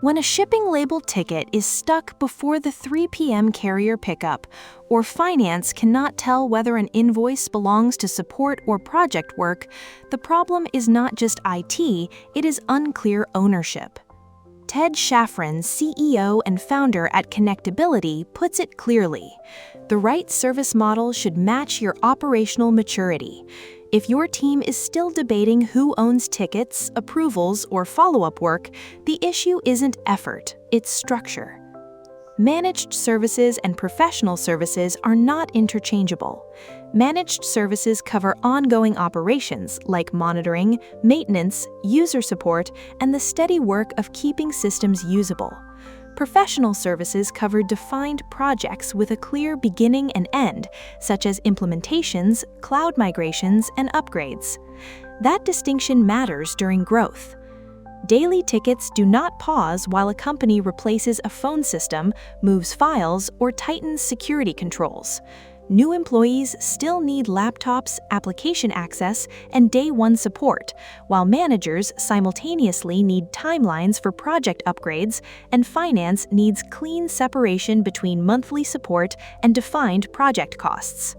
When a shipping labeled ticket is stuck before the 3 p.m. carrier pickup, or finance cannot tell whether an invoice belongs to support or project work, the problem is not just IT, it is unclear ownership. Ted Shafran, CEO and founder at Connectability, puts it clearly. The right service model should match your operational maturity. If your team is still debating who owns tickets, approvals, or follow-up work, the issue isn't effort, it's structure. Managed services and professional services are not interchangeable. Managed services cover ongoing operations like monitoring, maintenance, user support, and the steady work of keeping systems usable. Professional services cover defined projects with a clear beginning and end, such as implementations, cloud migrations, and upgrades. That distinction matters during growth. Daily tickets do not pause while a company replaces a phone system, moves files, or tightens security controls. New employees still need laptops, application access, and day-one support, while managers simultaneously need timelines for project upgrades, and finance needs clean separation between monthly support and defined project costs.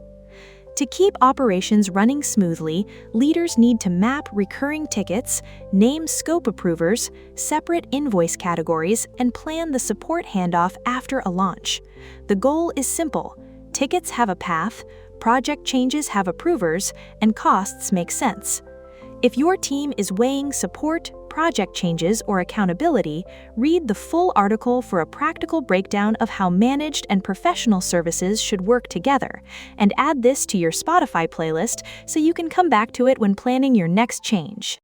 To keep operations running smoothly, leaders need to map recurring tickets, name scope approvers, separate invoice categories, and plan the support handoff after a launch. The goal is simple. Tickets have a path, project changes have approvers, and costs make sense. If your team is weighing support, project changes, or accountability, read the full article for a practical breakdown of how managed and professional services should work together, and add this to your Spotify playlist so you can come back to it when planning your next change.